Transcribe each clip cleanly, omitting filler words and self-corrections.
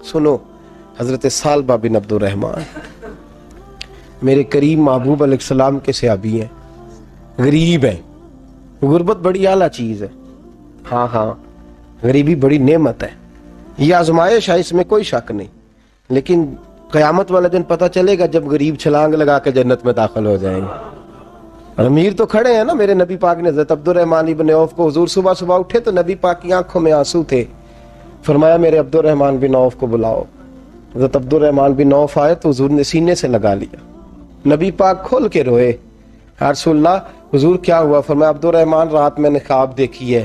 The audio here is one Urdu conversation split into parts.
سنو، حضرت سالبہ بن عبد الرحمن میرے کریم محبوب علیہ السلام کے صحابی ہیں، غریب ہیں۔ غربت بڑی اعلیٰ چیز ہے، ہاں غریبی بڑی نعمت ہے، یہ آزمائش ہے، اس میں کوئی شک نہیں، لیکن قیامت والا دن پتہ چلے گا جب غریب چھلانگ لگا کے جنت میں داخل ہو جائیں گے۔ اور امیر تو کھڑے ہیں نا، میرے نبی پاک نے حضرت عبد الرحمن ابن عوف کو، حضور صبح صبح اٹھے تو نبی پاک کی آنکھوں میں آنسو تھے، فرمایا میرے عبد الرحمن بن عوف کو بلاؤ۔ حضرت عبد الرحمن بن عوف آئے تو حضور نے سینے سے لگا لیا، نبی پاک کھول کے روئے، یا رسول اللہ حضور کیا ہوا؟ فرمایا عبد الرحمن رات میں نے خواب دیکھی ہے،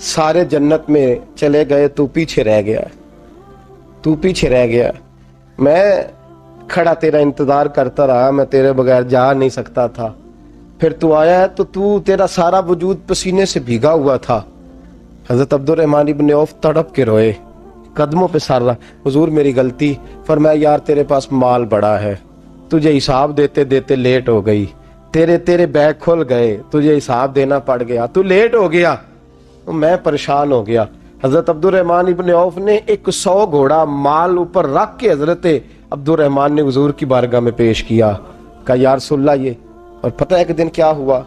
سارے جنت میں چلے گئے، تو پیچھے رہ گیا، تو پیچھے رہ گیا، میں کھڑا تیرا انتظار کرتا رہا، میں تیرے بغیر جا نہیں سکتا تھا، پھر تو آیا ہے تو تیرا سارا وجود پسینے سے بھیگا ہوا تھا۔ حضرت عبد الرحمن ابن عوف تڑپ کے روئے، قدموں پہ سر رہا، حضور میری غلطی۔ فرمایا یار تیرے پاس مال بڑا ہے، تجھے حساب دیتے دیتے لیٹ ہو گئی، تیرے بیگ کھل گئے، تجھے حساب دینا پڑ گیا، تو لیٹ ہو گیا، میں پریشان ہو گیا۔ حضرت عبد الرحمن ابن عوف نے 100 گھوڑا مال اوپر رکھ کے حضرت عبد الرحمن نے حضور کی بارگاہ میں پیش کیا، کہا یا رسول اللہ یہ۔ اور پتہ ہے ایک دن کیا ہوا؟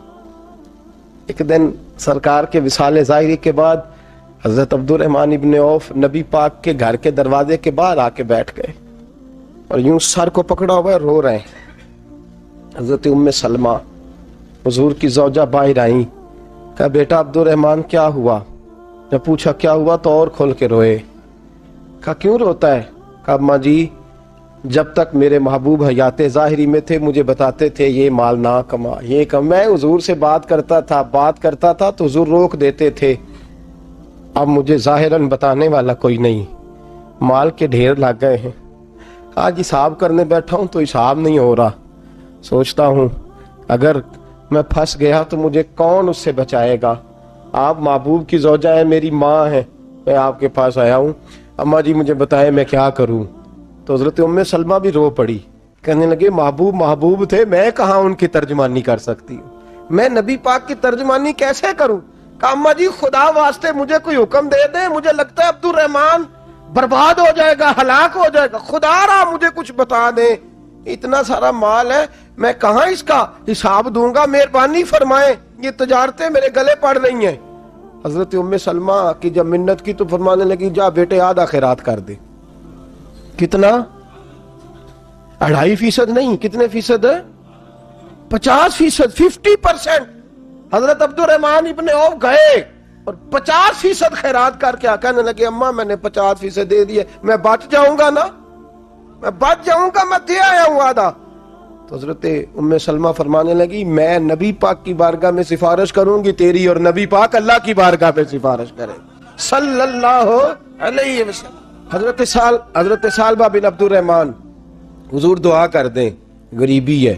ایک دن سرکار کے وصال ظاہری کے بعد حضرت عبد الرحمن ابن عوف نبی پاک کے گھر کے دروازے کے باہر آ کے بیٹھ گئے اور یوں سر کو پکڑا ہوا ہے، رو رہے ہیں۔ حضرت ام سلمہ حضور کی زوجہ باہر آئیں، کہا بیٹا عبد الرحمن کیا ہوا؟ جب پوچھا کیا ہوا تو اور کھول کے روئے، کہا کیوں روتا ہے؟ کہا اماں جی جب تک میرے محبوب حیات ظاہری میں تھے مجھے بتاتے تھے یہ مال نہ کما، یہ کم، میں حضور سے بات کرتا تھا تو حضور روک دیتے تھے، اب مجھے ظاہراً بتانے والا کوئی نہیں، مال کے ڈھیر لگ گئے ہیں، آج حساب کرنے بیٹھا ہوں تو حساب نہیں ہو رہا، سوچتا ہوں اگر میں پھنس گیا تو مجھے کون اس سے بچائے گا؟ آپ محبوب کی زوجہ ہیں، میری ماں ہیں، میں آپ کے پاس آیا ہوں، اماں جی مجھے بتائیں میں کیا کروں؟ تو حضرت ام سلمہ بھی رو پڑی، کہنے لگے محبوب تھے، میں کہاں ان کی ترجمانی کر سکتی ہوں، میں نبی پاک کی ترجمانی کیسے کروں؟ کہا اماں جی خدا واسطے مجھے کوئی حکم دے دیں، مجھے لگتا ہے عبد الرحمن برباد ہو جائے گا، ہلاک ہو جائے گا، خدا را مجھے کچھ بتا دیں، اتنا سارا مال ہے میں کہاں اس کا حساب دوں گا، مہربانی فرمائیں، یہ تجارتیں میرے گلے پڑ رہی ہیں۔ حضرت ام سلمہ کی جب منت کی تو فرمانے لگی جا بیٹے آدھا خیرات کر دے۔ کتنا؟ 2.5% نہیں، کتنے فیصد ہے؟ 50%، 50%۔ حضرت عبد الرحمن ابن عوف گئے اور 50% خیرات کر کے کہنے لگے اماں میں نے 50% دے دیے، میں بچ جاؤں گا نا، میں بچ جاؤں گا، میں دے آیا ہوں آدھا۔ تو حضرت ام سلمہ فرمانے لگی میں نبی پاک کی بارگاہ میں سفارش کروں گی تیری، اور نبی پاک اللہ کی بارگاہ میں سفارش کرے صلی اللہ علیہ وسلم۔ حضرت سالبہ بن عبد الرحمن، حضور دعا کر دیں، غریبی ہے۔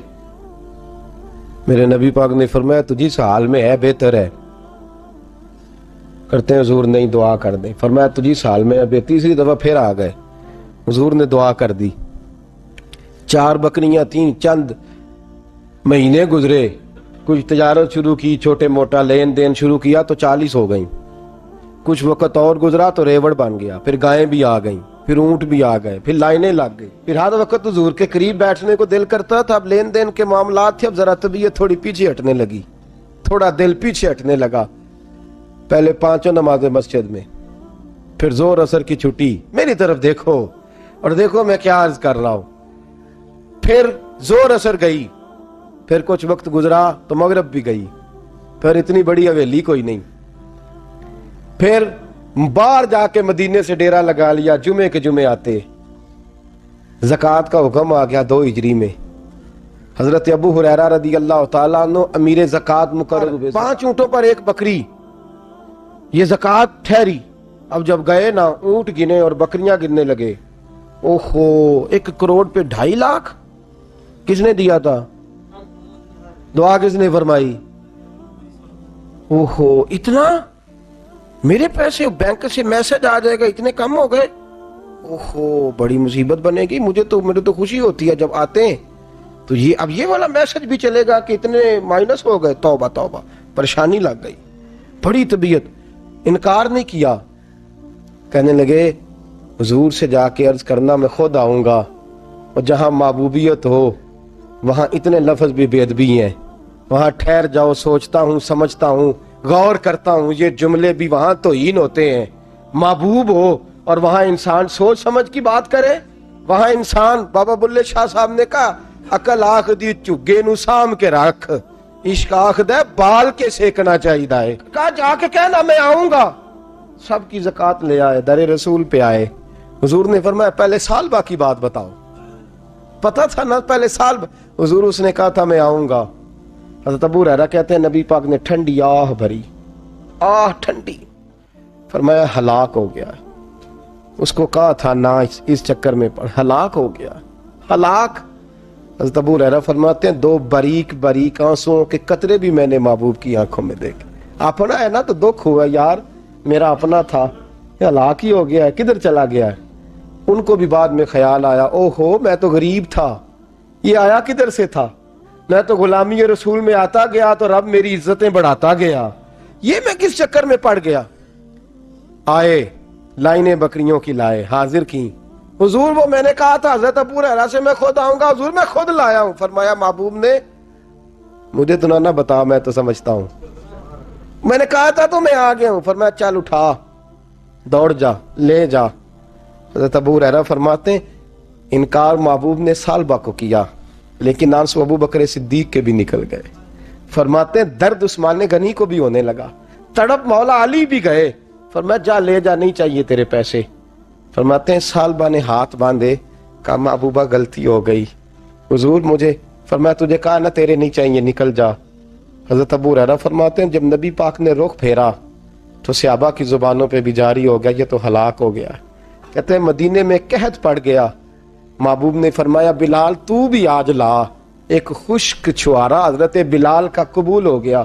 میرے نبی پاک نے فرمایا تجھی اس حال میں ہے بہتر ہے، کرتے ہیں حضور نہیں دعا کر دیں، فرمایا تجھی اس حال میں ہے۔ تیسری دفعہ پھر آ گئے، حضور نے دعا کر دی، 4 بکریاں تھیں، چند مہینے گزرے، کچھ تجارت شروع کی، چھوٹے موٹا لین دین شروع کیا تو 40 ہو گئیں، کچھ وقت اور گزرا تو ریوڑ بن گیا، پھر گائیں بھی آ گئیں، پھر اونٹ بھی آ گئے، پھر لائنیں لگ گئی، پھر ہر وقت حضور کے قریب بیٹھنے کو دل کرتا تھا۔ اب لین دین کے معاملات تھے، اب ذرا طبیعت تھوڑی پیچھے ہٹنے لگی، تھوڑا دل پیچھے ہٹنے لگا۔ پہلے 5 نمازیں مسجد میں، پھر زور اثر کی چھٹی، میری طرف دیکھو اور دیکھو میں کیا عرض کر رہا ہوں، پھر زور اثر گئی، پھر کچھ وقت گزرا تو مغرب بھی گئی، پھر اتنی بڑی حویلی کوئی نہیں، پھر باہر جا کے مدینے سے ڈیرا لگا لیا، جمعے کے جمعے آتے، زکوٰۃ کا حکم آ گیا 2 ہجری میں، حضرت ابو ہریرہ رضی اللہ تعالیٰ عنہ امیر زکوٰۃ مقرر ہوئے، 5 اونٹوں پر 1 بکری، یہ زکوٰۃ ٹھہری۔ اب جب گئے نا اونٹ گنے اور بکریاں گننے لگے، اوہو 1 کروڑ پہ 2.5 لاکھ، کس نے دیا تھا؟ دعا کس نے فرمائی؟ اوہو اتنا، میرے پیسے بینک سے میسج آ جائے گا اتنے کم ہو گئے، اوہو بڑی مصیبت بنے گی، میرے تو خوشی ہوتی ہے جب آتے ہیں تو یہ اب یہ والا میسج بھی چلے گا کہ اتنے مائنس ہو گئے، توبہ توبہ، پریشانی لگ گئی، بڑی طبیعت، انکار نہیں کیا، کہنے لگے حضور سے جا کے عرض کرنا میں خود آؤں گا، اور جہاں محبوبیت ہو وہاں اتنے لفظ بھی بے ادبی ہیں، وہاں ٹھہر جاؤ، سوچتا ہوں، سمجھتا ہوں، غور کرتا ہوں، یہ جملے بھی وہاں توہین ہوتے ہیں۔ محبوب ہو اور وہاں انسان سوچ سمجھ کی بات کرے، وہاں انسان، بابا بلے شاہ صاحب نے کہا عقل آخ دی چگے نو سام کے رکھ، عشق آخ دے بال کے سیکنا چاہیے دائے، کہا جا کے کہنا میں آؤں گا۔ سب کی زکوٰۃ لے آئے، در رسول پہ آئے، حضور نے فرمایا پہلے سالبہ کی بات بتاؤ، پتا تھا نا پہلے سال؟ حضور اس نے کہا تھا میں آؤں گا۔ حضرت ابو ہریرہ کہتے ہیں نبی پاک نے ٹھنڈی آہ بھری، آہ ٹھنڈی، فرمایا ہلاک ہو گیا۔ اس کو کہا تھا نہ اس چکر میں پڑ، ہلاک ہو گیا، ہلاک۔ حضرت ابو ہریرہ فرماتے ہیں دو باریک باریک آنسوؤں کے قطرے بھی میں نے محبوب کی آنکھوں میں دیکھے۔ اپنا ہے نا تو دکھ ہوا، یار میرا اپنا تھا، یہ ہلاک ہی ہو گیا ہے، کدھر چلا گیا ہے؟ ان کو بھی بعد میں خیال آیا، او ہو میں تو غریب تھا، یہ آیا کدھر سے تھا؟ میں تو غلامی رسول میں آتا گیا تو رب میری عزتیں بڑھاتا گیا، یہ میں کس چکر میں پڑ گیا؟ آئے لائنیں بکریوں کی لائے، حاضر کی، حضور وہ میں نے کہا تھا حضرت ابو ہریرہ سے میں خود آؤں گا، حضور میں خود لایا ہوں۔ فرمایا محبوب نے مجھے تو نہ بتا، میں تو سمجھتا ہوں، میں نے کہا تھا تو میں آ گیا ہوں۔ فرمایا چل اٹھا، دوڑ جا، لے جا۔ حضرت ابو ہریرہ فرماتے ہیں انکار محبوب نے سالبہ کو کیا، لیکن آنسو ابو بکر صدیق کے بھی نکل گئے۔ فرماتے ہیں درد عثمان غنی کو بھی ہونے لگا، تڑپ مولا علی بھی گئے۔ فرمایا جا لے جا، نہیں چاہیے تیرے پیسے۔ فرماتے ہیں سالبہ نے ہاتھ باندھے، کہا محبوبہ غلطی ہو گئی، حضور مجھے، فرمایا تجھے کہا نا تیرے نہیں چاہیے، نکل جا۔ حضرت ابو ہریرہ فرماتے ہیں جب نبی پاک نے رخ پھیرا تو صحابہ کی زبانوں پہ بھی جاری ہو گیا یہ تو ہلاک ہو گیا۔ کہتے ہیں مدینے میں قحط پڑ گیا، محبوب نے فرمایا بلال تو بھی آج لا، ایک خشک چھوارا حضرت بلال کا قبول ہو گیا۔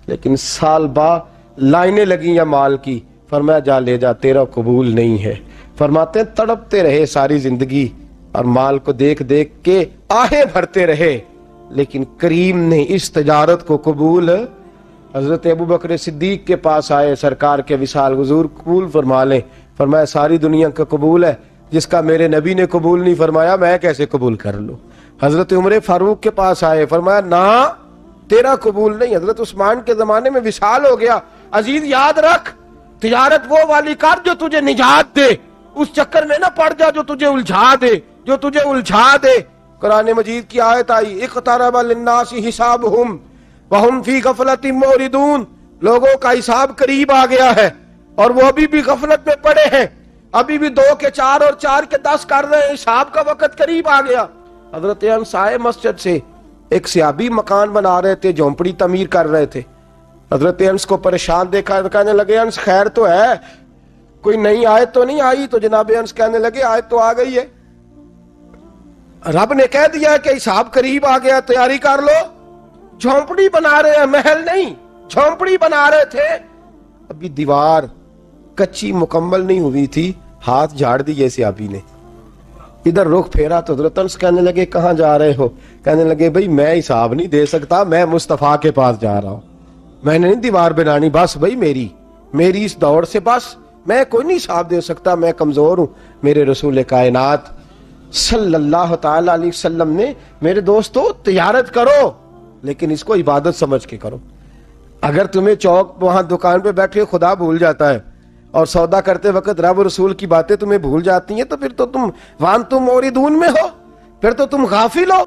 لیکن سال با لائنیں لگی یا مال کی، فرمایا جا لے جا، تیرا قبول نہیں ہے۔ فرماتے ہیں تڑپتے رہے ساری زندگی اور مال کو دیکھ دیکھ کے آہیں بھرتے رہے، لیکن کریم نے اس تجارت کو قبول۔ حضرت ابو بکر صدیق کے پاس آئے، سرکار کے وصال، حضور قبول فرما لیں۔ فرمایا ساری دنیا کا قبول ہے، جس کا میرے نبی نے قبول نہیں فرمایا میں کیسے قبول کر لوں۔ حضرت عمر فاروق کے پاس آئے، فرمایا نہ تیرا قبول نہیں۔ حضرت عثمان کے زمانے میں وصال ہو گیا۔ عزیز یاد رکھ، تجارت وہ والی کر جو تجھے نجات دے، اس چکر میں نہ پڑ جا جو تجھے الجھا دے۔ قرآن مجید کی آیت آئی اقترب للناس حسابہم وہم فی غفلۃ معرضون، لوگوں کا حساب قریب آ گیا ہے اور وہ ابھی بھی غفلت میں پڑے ہیں، ابھی بھی 2 کے 4 اور 4 کے 10 کر رہے ہیں، حساب کا وقت قریب آ گیا۔ حضرت انس آئے مسجد سے، ایک صحابی مکان بنا رہے تھے، جھونپڑی تعمیر کر رہے تھے۔ حضرت انس کو پریشان دیکھا، کہنے لگے انس خیر تو ہے، کوئی نئی آیت تو نہیں آئی؟ تو جناب انس کہنے لگے آیت تو آ گئی ہے، رب نے کہہ دیا کہ حساب قریب آ گیا، تیاری کر لو۔ جھونپڑی بنا رہے ہیں، محل نہیں، جھونپڑی بنا رہے تھے، ابھی دیوار کچی مکمل نہیں ہوئی تھی، ہاتھ جھاڑ دیے صحابی نے۔ ادھر رخ پھیرا تو حضرت انس کہنے لگے کہاں جا رہے ہو؟ کہنے لگے بھئی میں حساب نہیں دے سکتا، میں مصطفیٰ کے پاس جا رہا ہوں، میں نے نہیں دیوار بنانی، بس بھئی میری اس دور سے بس میں کوئی نہیں حساب دے سکتا، میں کمزور ہوں۔ میرے رسول کائنات صلی اللہ تعالی علیہ وسلم نے، میرے دوستو تجارت کرو لیکن اس کو عبادت سمجھ کے کرو۔ اگر تمہیں چوک وہاں دکان پہ بیٹھے خدا بھول جاتا ہے اور سودا کرتے وقت رب و رسول کی باتیں تمہیں بھول جاتی ہیں، تو پھر تو تم وانتم موردون میں ہو، پھر تو تم غافل ہو۔